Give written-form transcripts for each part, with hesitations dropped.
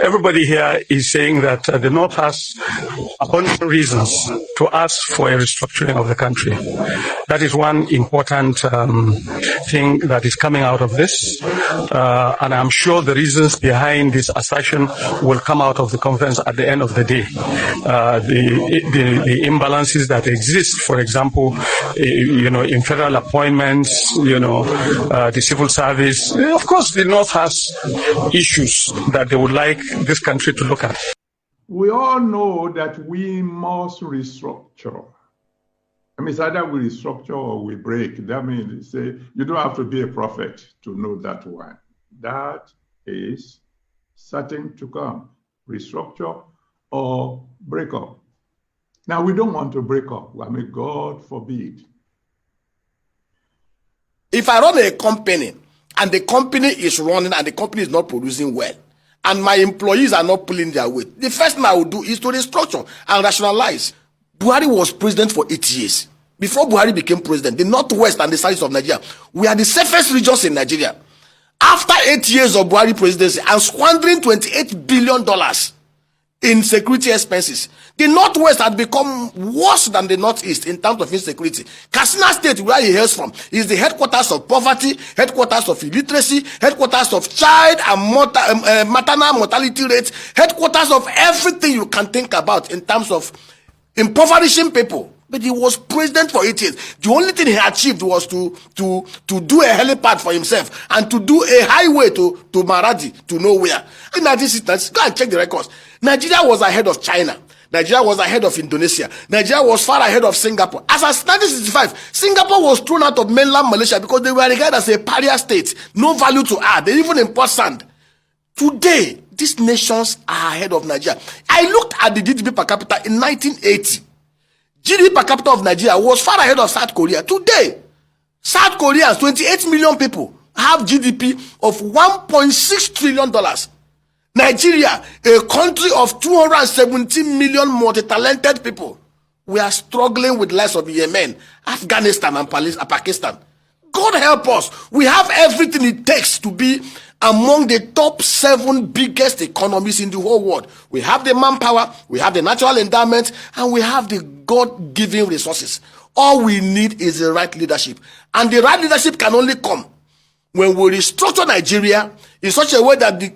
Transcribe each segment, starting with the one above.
everybody here is saying that the North has abundant reasons to ask for a restructuring of the country. That is one important thing that is coming out of this. And I'm sure the reasons behind this assertion will come out of the conference at the end of the day. The imbalances that exist, for example, in federal appointments, the civil service. Of course, the North has issues that they would like this country to look at. We all know that we must restructure. I mean, it's either we restructure or we break. That means say you don't have to be a prophet to know that one. That is certain to come. Restructure or break up. Now, we don't want to break up. I mean, God forbid. If I run a company and the company is running and the company is not producing well, and my employees are not pulling their weight, the first thing I will do is to restructure and rationalize. Buhari was president for 8 years. Before Buhari became president, the Northwest and the south of Nigeria were the safest regions in Nigeria. After 8 years of Buhari presidency and squandering $28 billion in security expenses, the Northwest had become worse than the Northeast in terms of insecurity. Katsina State, where he hails from, is the headquarters of poverty, headquarters of illiteracy, headquarters of child and maternal mortality rates, headquarters of everything you can think about in terms of impoverishing people. But he was president for 8 years. The only thing he achieved was to do a helipad for himself and to do a highway to Maradi, to nowhere. In 1960s, go and check the records. Nigeria was ahead of China. Nigeria was ahead of Indonesia. Nigeria was far ahead of Singapore. As of 1965, Singapore was thrown out of mainland Malaysia because they were regarded as a pariah state. No value to add. They even import sand. Today, these nations are ahead of Nigeria. I looked at the GDP per capita in 1980. GDP per capita of Nigeria was far ahead of South Korea. Today, South Koreans, 28 million people, have GDP of $1.6 trillion. Nigeria, a country of 217 million multi-talented people, we are struggling with less of Yemen, Afghanistan, and Pakistan. God help us. We have everything it takes to be among the top 7 biggest economies in the whole world. We have the manpower, we have the natural endowment, and we have the God-given resources. All we need is the right leadership. And the right leadership can only come when we restructure Nigeria in such a way that the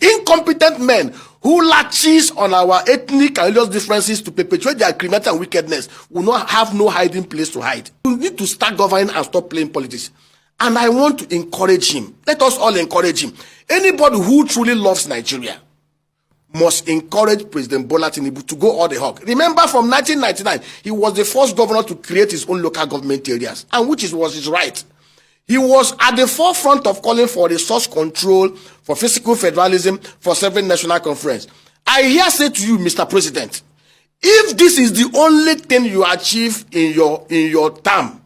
incompetent men who latches on our ethnic and religious differences to perpetuate their criminality and wickedness will not have no hiding place to hide. We need to start governing and stop playing politics. And I want to encourage him. Let us all encourage him. Anybody who truly loves Nigeria must encourage President Bola Tinubu to go all the hog. Remember, from 1999, he was the first governor to create his own local government areas, and which was his right. He was at the forefront of calling for resource control, for fiscal federalism, for 7 national conference. I here say to you, Mr. President, if this is the only thing you achieve in your term,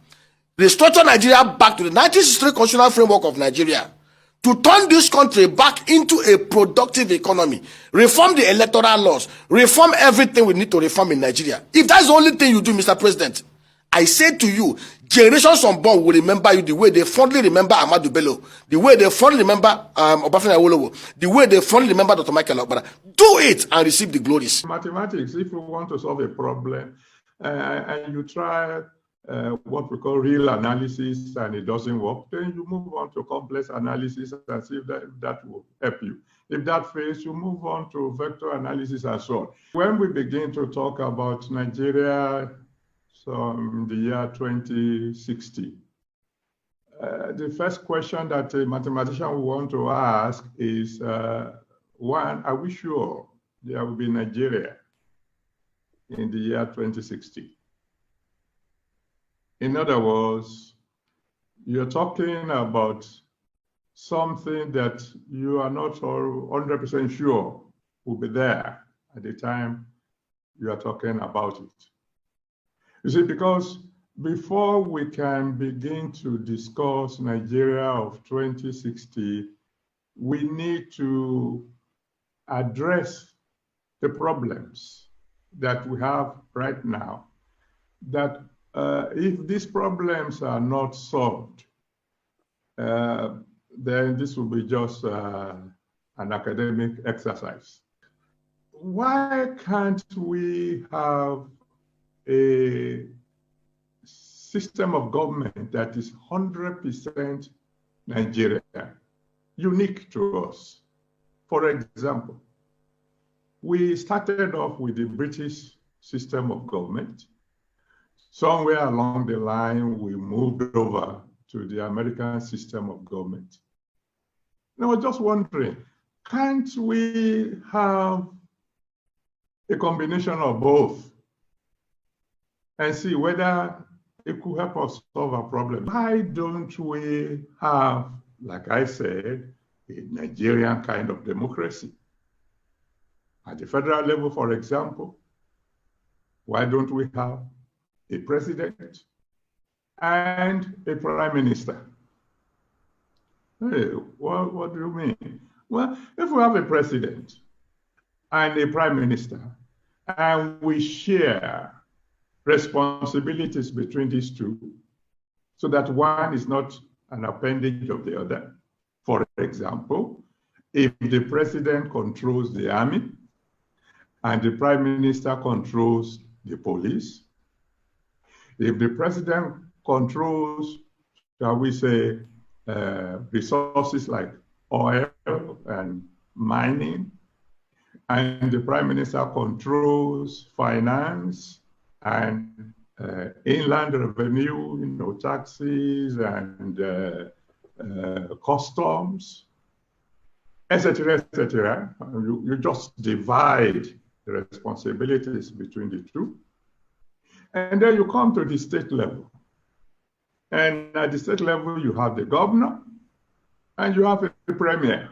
restructure Nigeria back to the 1963 constitutional framework of Nigeria, to turn this country back into a productive economy, reform the electoral laws, reform everything we need to reform in Nigeria. If that's the only thing you do, Mr. President, I say to you, generations unborn will remember you the way they fondly remember Ahmadu Bello, the way they fondly remember Obafemi Awolowo, the way they fondly remember Dr. Michael Okpara. Do it and receive the glories. Mathematics, if you want to solve a problem and you try what we call real analysis and it doesn't work, then you move on to complex analysis and see if that will help you. If that fails, you move on to vector analysis and so on. When we begin to talk about Nigeria, in the year 2060, the first question that a mathematician will want to ask is, one, are we sure there will be Nigeria in the year 2060? In other words, you're talking about something that you are not 100% sure will be there at the time you are talking about it. You see, because before we can begin to discuss Nigeria of 2060, we need to address the problems that we have right now, that if these problems are not solved, then this will be just an academic exercise. Why can't we have a system of government that is 100% Nigerian, unique to us? For example, we started off with the British system of government. Somewhere along the line, we moved over to the American system of government. And I was just wondering, can't we have a combination of both and see whether it could help us solve our problem? Why don't we have, like I said, a Nigerian kind of democracy? At the federal level, for example, why don't we have a president and a prime minister? Hey, what do you mean? Well, if we have a president and a prime minister and we share responsibilities between these two so that one is not an appendage of the other. For example, if the president controls the army and the prime minister controls the police, if the president controls, shall we say, resources like oil and mining, and the prime minister controls finance and inland revenue, taxes and customs, etc., etc. You just divide the responsibilities between the two. And then you come to the state level. And at the state level, you have the governor and you have the premier.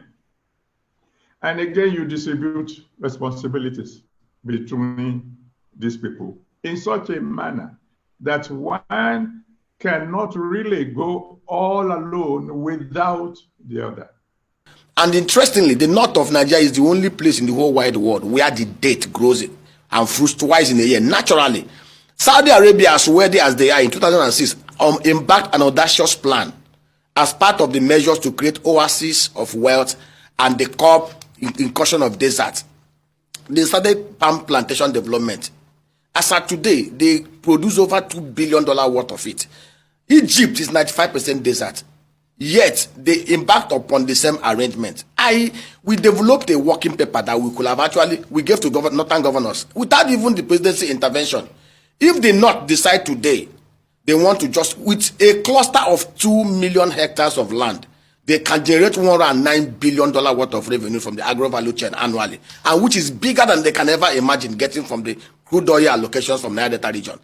And again, you distribute responsibilities between these people in such a manner that one cannot really go all alone without the other. And interestingly, the north of Nigeria is the only place in the whole wide world where the date grows and fruits twice in a year, naturally. Saudi Arabia, as wealthy as they are in 2006, embarked an audacious plan as part of the measures to create oases of wealth and the curb incursion of desert. They started palm plantation development. As of today, they produce over $2 billion worth of it. Egypt is 95% desert. Yet, they embarked upon the same arrangement. We developed a working paper that we could have we gave to northern governors without even the presidency intervention. If they not decide today, they want to just, with a cluster of 2 million hectares of land, they can generate $109 billion worth of revenue from the agro-value chain annually, and which is bigger than they can ever imagine getting from the crude oil allocations from Niger Delta region.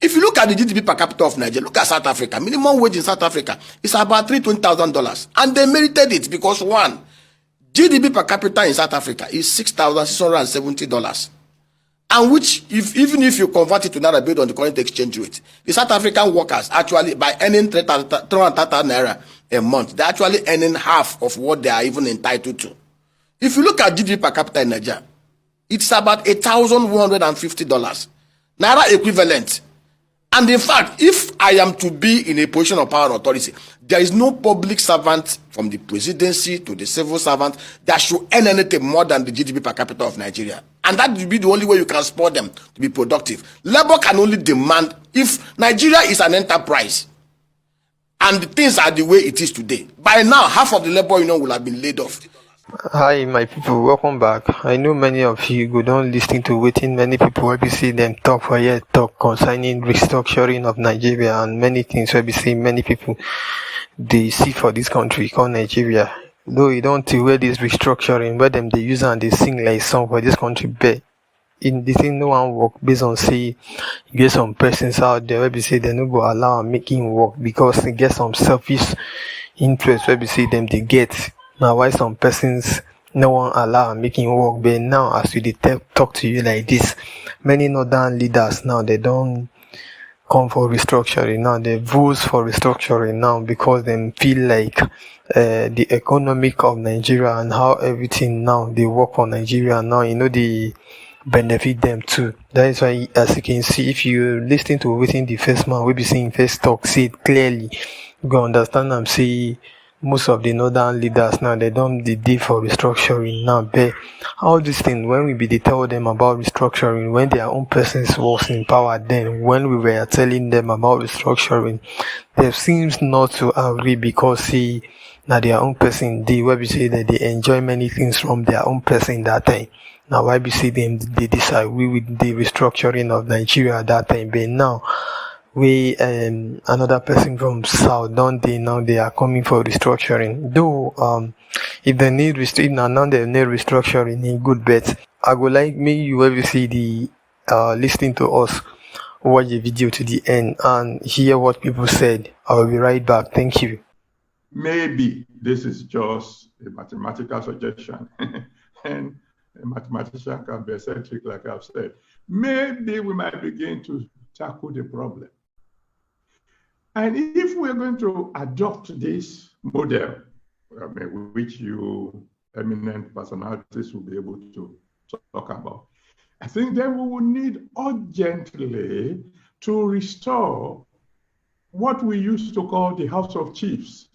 If you look at the GDP per capita of Nigeria, look at South Africa. Minimum wage in South Africa is about $320,000, and they merited it because one, GDP per capita in South Africa is $6,670. And which, even if you convert it to naira based on the current exchange rate, the South African workers actually, by earning 330 naira a month, they're actually earning half of what they are even entitled to. If you look at GDP per capita in Nigeria, it's about $1,150 naira equivalent. And in fact, if I am to be in a position of power and authority, there is no public servant from the presidency to the civil servant that should earn anything more than the GDP per capita of Nigeria. And that will be the only way you can support them to be productive. Labor can only demand, if Nigeria is an enterprise and things are the way it is today, by now half of the labor union will have been laid off. Hi my people, welcome back. I know many of you go down listening to waiting many people where we see them talk for years, talk concerning restructuring of Nigeria and many things where we see many people they see for this country called Nigeria. Though you don't see where this restructuring, where them they use and they sing like song for this country, but in the thing no one work based on say you get some persons out there where we say they no go allow making work because they get some selfish interest where we see them they get. Now why some persons no one allow making work, but now as we talk to you like this, many northern leaders now they don't come for restructuring now, they vote for restructuring now because they feel like the economic of Nigeria and how everything now they work on Nigeria now, they benefit them too. That is why, as you can see, if you listen to within the first man, we be seeing first talk, see it clearly, you go understand and see most of the northern leaders now, they don't the deal for restructuring now. But all these things, when we be they tell them about restructuring, when their own persons was in power, then when we were telling them about restructuring, they seems not to agree because see, now their own person, the where we say that they enjoy many things from their own person that time. Now why we see them they disagree with the restructuring of Nigeria at that time, but now we another person from south don't they now they are coming for restructuring. Though if they need now they need restructuring in good bet. I would like me you ever see the listening to us watch the video to the end and hear what people said. I will be right back. Thank you. Maybe this is just a mathematical suggestion, and a mathematician can be eccentric, like I've said. Maybe we might begin to tackle the problem. And if we're going to adopt this model, which you eminent personalities will be able to talk about, I think then we will need urgently to restore what we used to call the House of Chiefs.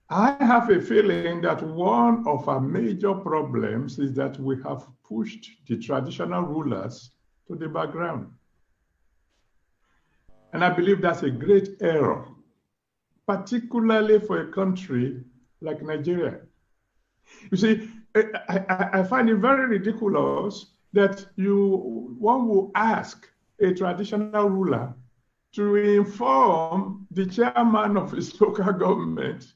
I have a feeling that one of our major problems is that we have pushed the traditional rulers to the background. And I believe that's a great error, particularly for a country like Nigeria. You see, I find it very ridiculous that one will ask a traditional ruler to inform the chairman of his local government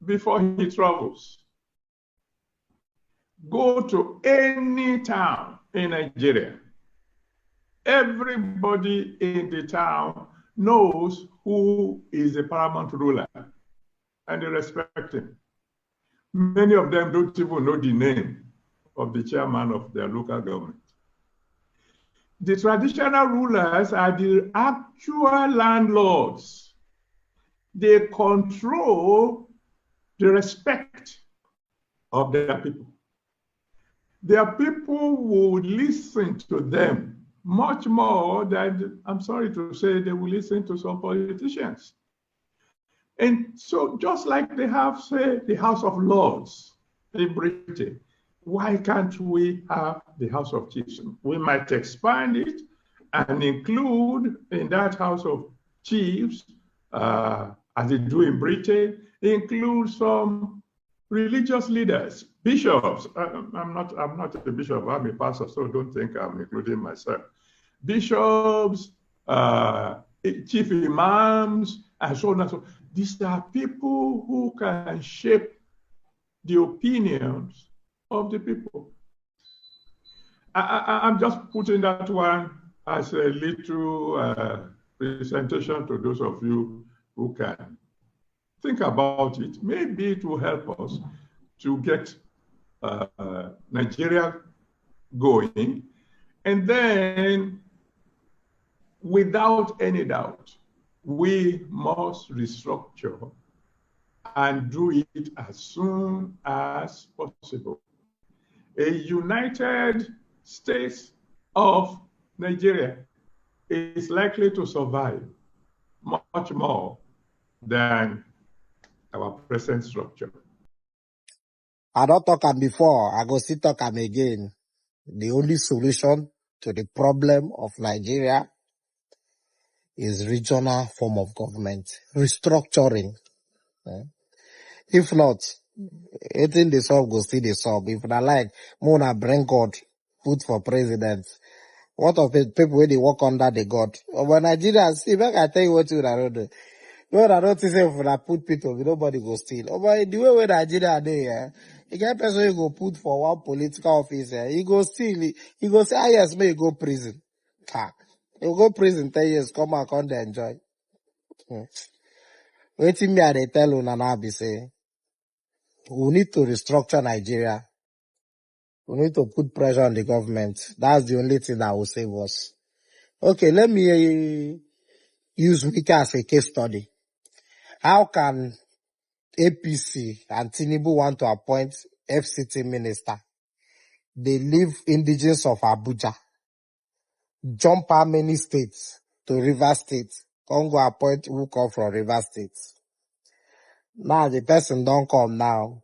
before he travels. Go to any town in Nigeria. Everybody in the town knows who is the paramount ruler, and they respect him. Many of them don't even know the name of the chairman of their local government. The traditional rulers are the actual landlords. They control the respect of their people. Their people will listen to them much more than, I'm sorry to say, they will listen to some politicians. And so just like they have, say, the House of Lords in Britain, why can't we have the House of Chiefs? We might expand it and include in that House of Chiefs, as they do in Britain, include some religious leaders, bishops. I'm not a bishop, I'm a pastor, so don't think I'm including myself. Bishops, chief imams, and so on and so on. These are people who can shape the opinions of the people. I'm just putting that one as a little presentation to those of you who can think about it. Maybe it will help us to get Nigeria going. And then, without any doubt, we must restructure and do it as soon as possible. A United States of Nigeria is likely to survive much more than our present structure. I don't talk am before, I go still talk am again. The only solution to the problem of Nigeria is regional form of government, restructuring. If not, anything they solve go still they solve. If not like, Mona bring God, put for president. What of it, people where they work under the God? But Nigeria, see, make I tell you what you don't do. When I don't say if I put people, nobody go steal. But the way where Nigeria dey, you get person you go put for one political office, he go steal, he go say, yes, may you go prison. You go prison 10 years, come and come there enjoy. Waiting me, they tell you now be say, we need to restructure Nigeria. We need to put pressure on the government. That's the only thing that will save us. Okay, let me use Wike as a case study. How can APC and Tinubu want to appoint FCT minister? They leave indigenes of Abuja, jump how many states to River State, come go appoint who come from River State. Now the person don't come now.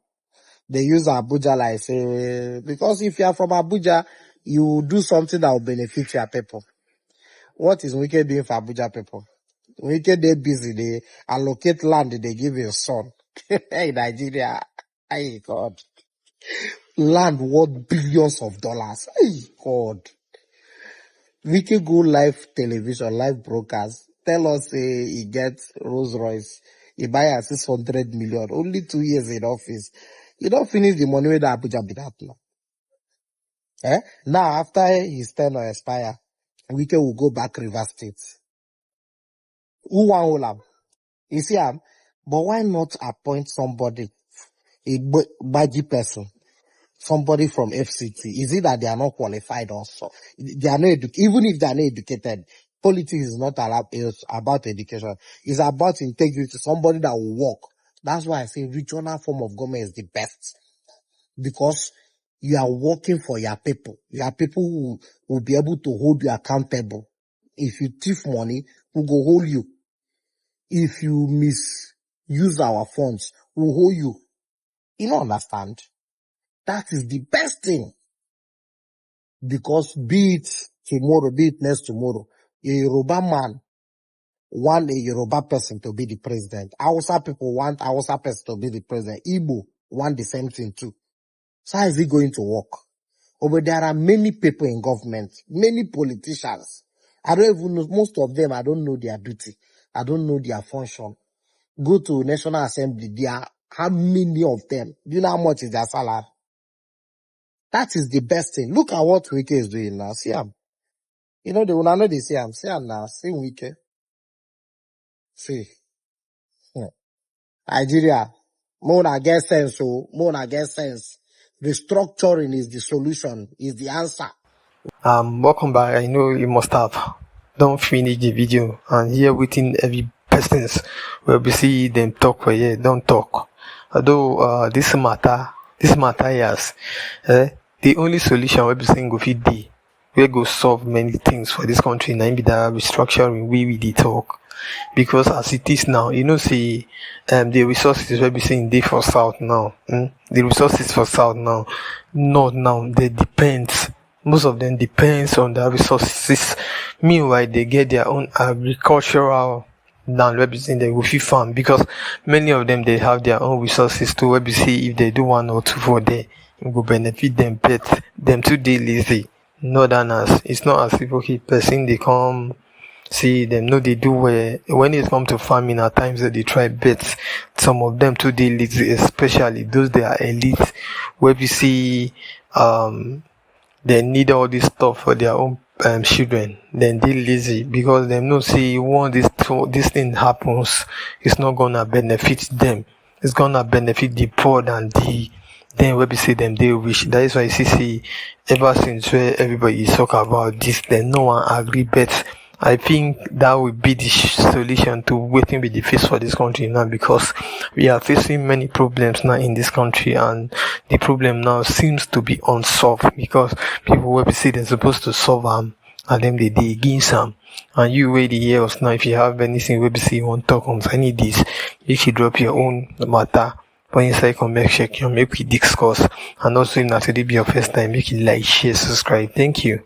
They use Abuja like say, because if you are from Abuja, you do something that will benefit your people. What is Wike doing for Abuja people? Wike, they busy, they allocate land, they give his son. Hey, Nigeria. Hey, God. Land worth billions of dollars. Hey, God. Wike go live television, live broadcast. Tell us he gets Rolls Royce. He buy a 600 million. Only 2 years in office. You don't finish the money with the Abuja be that now. Eh? Now, after his tenure expire, Wike will go back River State. Who want hold am? You see am? But why not appoint somebody, a budget person, somebody from FCT? Is it that they are not qualified also? They are not even if they are not educated, politics is not about education. It's about integrity, somebody that will work. That's why I say regional form of government is the best. Because you are working for your people. Your people who will be able to hold you accountable. If you thief money, who go hold you. If you misuse our funds, we'll hold you. You don't understand? That is the best thing. Because be it tomorrow, be it next tomorrow, a Yoruba man want a Yoruba person to be the president. Hausa people want Hausa person to be the president. Igbo want the same thing too. So how is it going to work? But there are many people in government, many politicians. I don't even know, most of them, I don't know their duty. I don't know their function. Go to National Assembly, there are how many of them? Do you know how much is their salary? That is the best thing. Look at what Wike is doing now. See him. You know, they see him. See him now. See Wike. See. Nigeria. Mona get sense, so Mona get sense. Restructuring is the solution, is the answer. Welcome back. I know you must have don't finish the video and hear within every person's where we see them talk for here, don't talk. Although this matter yes, the only solution we be saying go fit dey, we go solve many things for this country. Now be that restructuring we dey talk. Because as it is now, you know, see, the resources we be saying dey for south now. The resources for south now, north now, they depends. Most of them depends on the resources. Meanwhile, they get their own agricultural land where they will fit farm, because many of them they have their own resources to where see if they do 1 or 2 for day, it will benefit them, but them too dey lazy. Not than us. It's not as if okay, person they come see them know they do well. When it comes to farming, at times they try, but some of them too dey lazy, especially those they are elite where we see they need all this stuff for their own children. Then they lazy because they know see once this thing happens, it's not gonna benefit them. It's gonna benefit the poor than the then we see them they wish. That is why you see ever since where everybody is talk about this, then no one agree, but I think that will be the solution to waiting with the face for this country now, because we are facing many problems now in this country, and the problem now seems to be unsolved because people will say they're supposed to solve them and then they against them. And you wait the years now, if you have anything we say you want to talk on any this, you should drop your own matter. But inside comment section, make we discuss, and also if not today be your first time, make it like, share, subscribe. Thank you.